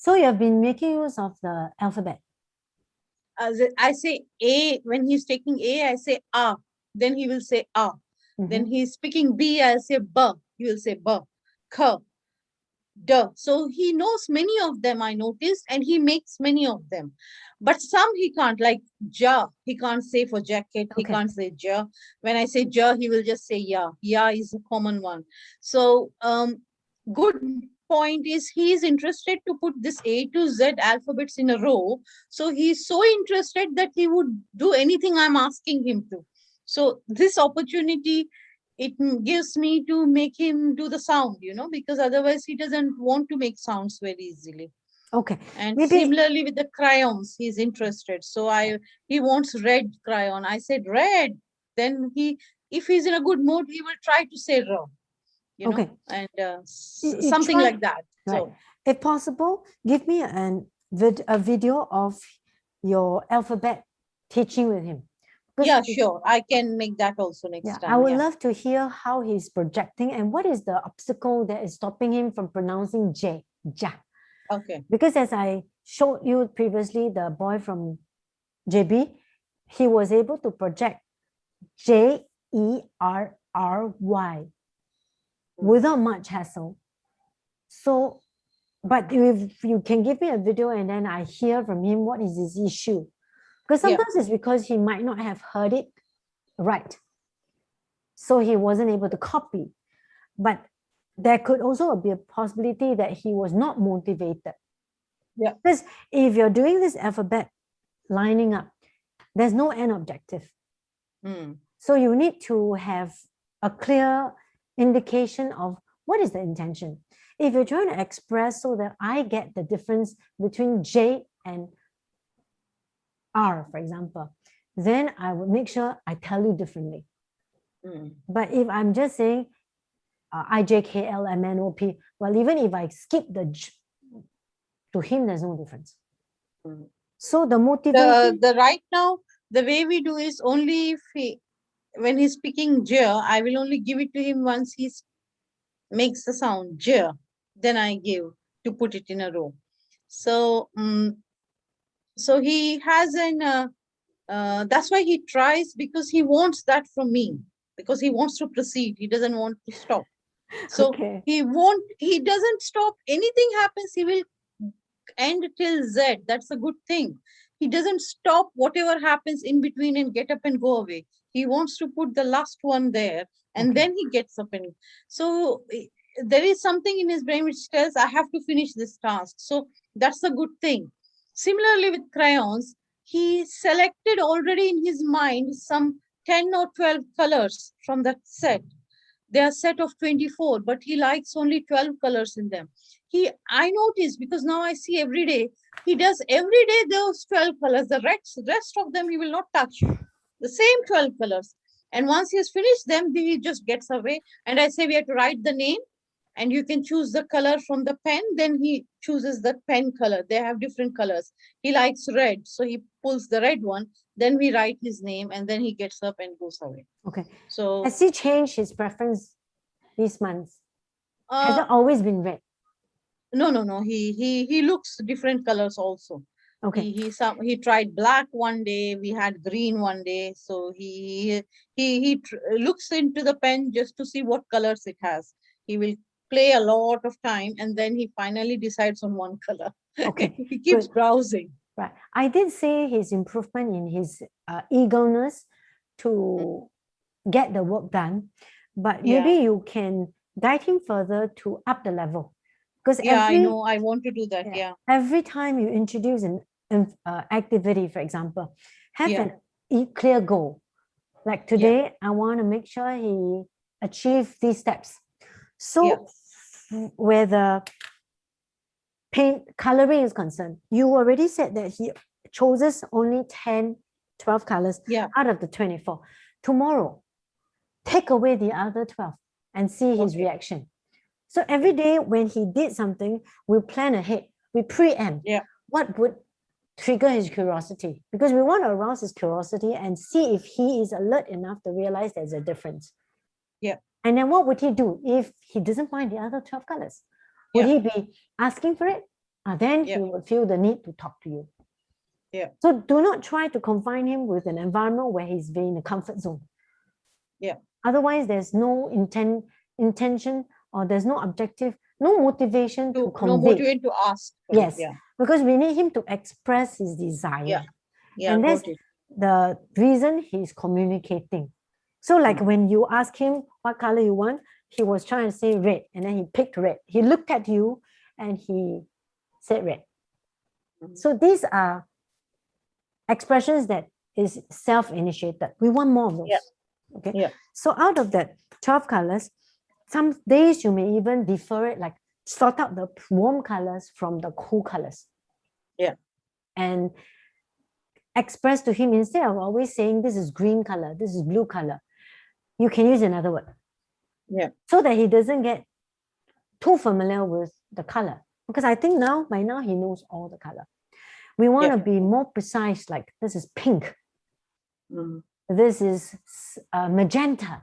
So you have been making use of the alphabet. I say A, when he's taking A, I say A, then he will say A. Then he's speaking B, I say B, he will say B, K, D. So he knows many of them, I noticed, and he makes many of them. But some he can't, like Ja, he can't say for jacket, he can't say Ja. When I say Ja, he will just say Ya. Ya is a common one. So good point is he is interested to put this A to Z alphabets in a row. So he's so interested that he would do anything I'm asking him to. So this opportunity, it gives me to make him do the sound, because otherwise he doesn't want to make sounds very easily. Okay. And similarly with the crayons, he's interested. So he wants red crayon. I said red. Then if he's in a good mood, he will try to say raw. And something like that. Right. So, if possible, give me a video of your alphabet teaching with him. Yeah, sure. I can make that also next time. I would love to hear how he's projecting and what is the obstacle that is stopping him from pronouncing J, Ja. Okay. Because as I showed you previously, the boy from JB, he was able to project Jerry without much hassle. So, but if you can give me a video and then I hear from him what is his issue. Because sometimes it's because he might not have heard it right. So he wasn't able to copy. But there could also be a possibility that he was not motivated. Yeah. Because if you're doing this alphabet lining up, there's no end objective. So you need to have a clear indication of what is the intention. If you're trying to express so that I get the difference between J and R, for example, then I would make sure I tell you differently. But if I'm just saying IJKLMNOP, well, even if I skip the J, to him, there's no difference. So the motivation... The right now, the way we do is only if when he's speaking J, I will only give it to him once he makes the sound J. Then I give to put it in a row. So, so he has that's why he tries, because he wants that from me, because he wants to proceed. He doesn't want to stop. So he doesn't stop. Anything happens, he will end till Z. That's a good thing. He doesn't stop whatever happens in between and get up and go away. He wants to put the last one there, and then he gets up. And so there is something in his brain which tells, I have to finish this task. So that's a good thing. Similarly with crayons, he selected already in his mind some 10 or 12 colors from that set. They are a set of 24, but he likes only 12 colors in them. I notice, because now I see every day, he does every day those 12 colors. The rest of them he will not touch. The same 12 colors. And once he has finished them, he just gets away. And I say, we have to write the name, and you can choose the color from the pen. Then he chooses the pen color. They have different colors. He likes red, so he pulls the red one. Then we write his name, and then he gets up and goes away. Okay. So has he changed his preference these months? Has it always been red? No. He looks different colors also. Okay. He tried black one day. We had green one day. So he looks into the pen just to see what colors it has. He will play a lot of time, and then he finally decides on one color. Okay. He keeps browsing. Right. I did see his improvement in his eagerness to get the work done, but maybe you can guide him further to up the level. Because I know, I want to do that. Every time you introduce an activity, for example, have a clear goal. Like today, I want to make sure he achieves these steps. So where the paint coloring is concerned, you already said that he chooses only 10, 12 colors out of the 24. Tomorrow, take away the other 12 and see his reaction. So every day when he did something, we plan ahead, we preempt what would trigger his curiosity, because we want to arouse his curiosity and see if he is alert enough to realize there's a difference. And then what would he do if he doesn't find the other 12 colors? Would he be asking for it? then he will feel the need to talk to you. Yeah. So do not try to confine him with an environment where he's in a comfort zone. Yeah. Otherwise, there's no intention, or there's no objective, no motivation to convey. No motivation to ask. Yes. Yeah. Because we need him to express his desire. Yeah. Yeah. And that's got it. the reason he's communicating. So like when you ask him what color you want, he was trying to say red, and then he picked red. He looked at you and he said red. So these are expressions that is self-initiated. We want more of those. Yeah. Okay. Yeah. So out of that 12 colors, some days you may even defer it, like sort out the warm colors from the cool colors. Yeah. And express to him, instead of always saying this is green color, this is blue color, you can use another word. Yeah. So that he doesn't get too familiar with the color. Because I think by now he knows all the color. We want to be more precise, like this is pink. This is magenta.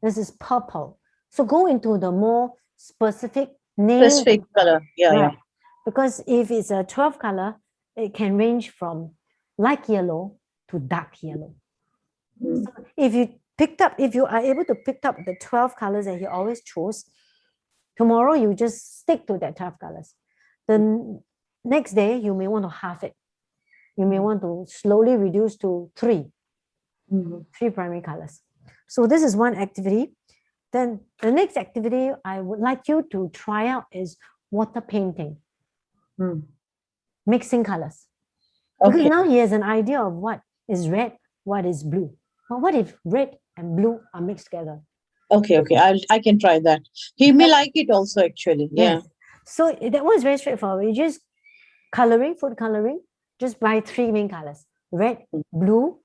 This is purple. So go into the more specific name. Specific color. Yeah, right. Because if it's a 12 color, it can range from light yellow to dark yellow. So if you are able to pick up the 12 colors that he always chose, tomorrow you just stick to that 12 colors. The next day, you may want to halve it. You may want to slowly reduce to 3 primary colors. So this is one activity. Then the next activity I would like you to try out is water painting. Mixing colors. Because now he has an idea of what is red, what is blue. But what if red and blue are mixed together? Okay. I can try that. He may like it also, actually. Yeah. Yes. So that was very straightforward. You just food coloring, just buy 3 main colors: red, blue,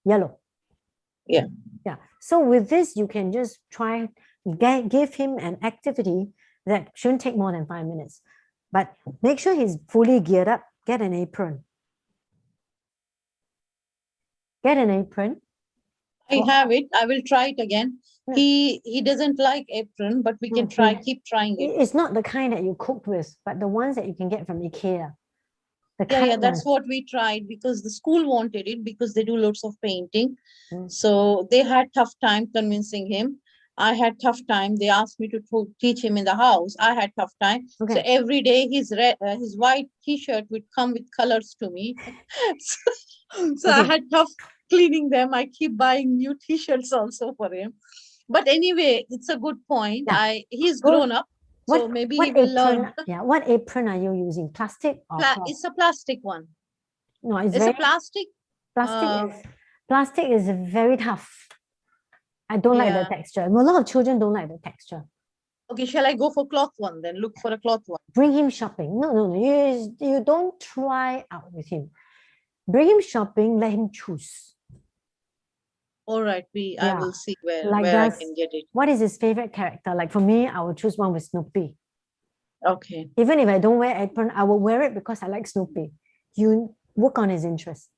yellow. Yeah. So with this, you can just try, give him an activity that shouldn't take more than 5 minutes. But make sure he's fully geared up. Get an apron. Get an apron. I have it. I will try it again. He doesn't like apron, but we can keep trying it. It's not the kind that you cooked with, but the ones that you can get from IKEA. That's what we tried, because the school wanted it, because they do lots of painting. So they had tough time convincing him. I had tough time. They asked me to teach him in the house. I had tough time. Okay. So every day his white t-shirt would come with colors to me. So I had tough cleaning them. I keep buying new t-shirts also for him. But anyway, it's a good point. He's grown up. So maybe he will learn. What apron are you using? Plastic or it's a plastic one. No, it's a plastic. Plastic is very tough. I don't like the texture. A lot of children don't like the texture. Okay, shall I go for cloth one then? Look for a cloth one. Bring him shopping. No. You don't try out with him. Bring him shopping. Let him choose. All right, I will see where I can get it. What is his favorite character? Like for me, I will choose one with Snoopy. Okay. Even if I don't wear apron, I will wear it because I like Snoopy. You work on his interest.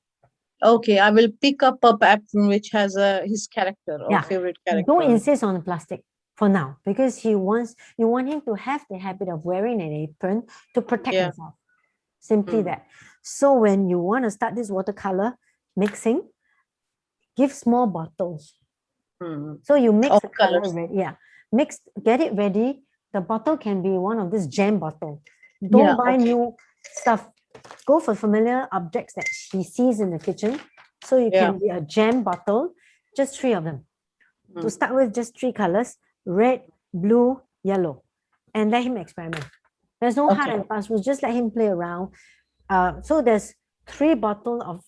Okay, I will pick up a apron which has his character or favorite character. Don't insist on the plastic for now, because you want him to have the habit of wearing an apron to protect himself. Simply that. So when you want to start this watercolor mixing, give small bottles. So you mix the color ready. Get it ready. The bottle can be one of this jam bottle. Don't buy new stuff. Go for familiar objects that he sees in the kitchen. So you can be a jam bottle, just 3 of them. To start with, just 3 colors: red, blue, yellow. And let him experiment. There's no hard and fast rules. Just let him play around. So there's 3 bottles of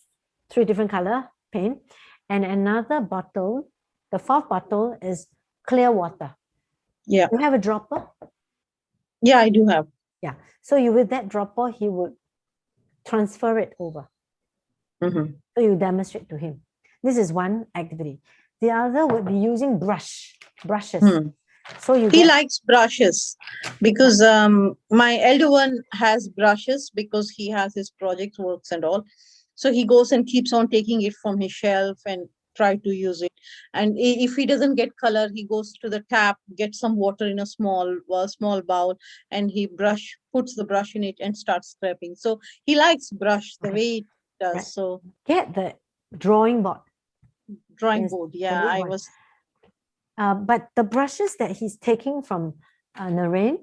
3 different color paint. And another bottle, the 4th bottle, is clear water. Yeah. You have a dropper? Yeah, I do have. Yeah. So with that dropper, he would transfer it over. So you demonstrate to him. This is one activity. The other would be using brushes. So he likes brushes, because my elder one has brushes because he has his project works and all. So he goes and keeps on taking it from his shelf and try to use it. And if he doesn't get color, he goes to the tap, gets some water in a small bowl, and he puts the brush in it and starts scraping. So he likes brush the way it does. Right. So Get the drawing board. drawing Yes, board, the yeah, big I one. was. But the brushes that he's taking from Naren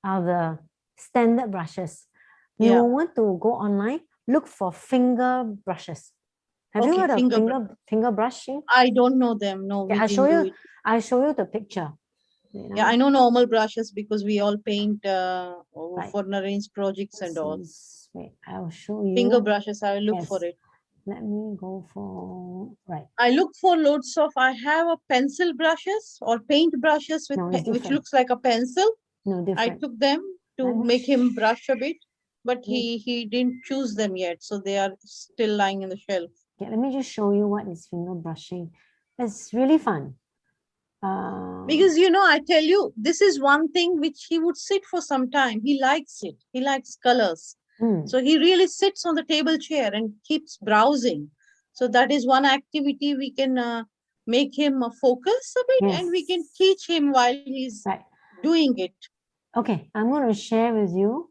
are the standard brushes. You Yeah. want to go online, look for finger brushes. Have you Okay, heard of finger finger brushing? I don't know them. No, Okay, we I'll show didn't do you. it. I'll show you the picture. Yeah, I know normal brushes because we all paint Right. for Naren's projects and all. Wait, I'll show you. Finger brushes, I will look Yes. for it. Let me go for right. I look for loads of. I have a pencil brushes or paint brushes with No, it's which different. looks like a pencil. No, I different. took them to Let me make him brush a bit, but Mm. he didn't choose them yet, so they are still lying in the shelf. Okay, let me just show you what is finger brushing. It's really fun. Because I tell you, this is one thing which he would sit for some time. He likes it. He likes colors. So he really sits on the table chair and keeps browsing. So that is one activity we can make him focus a bit, and we can teach him while he's right. doing it. Okay, I'm going to share with you.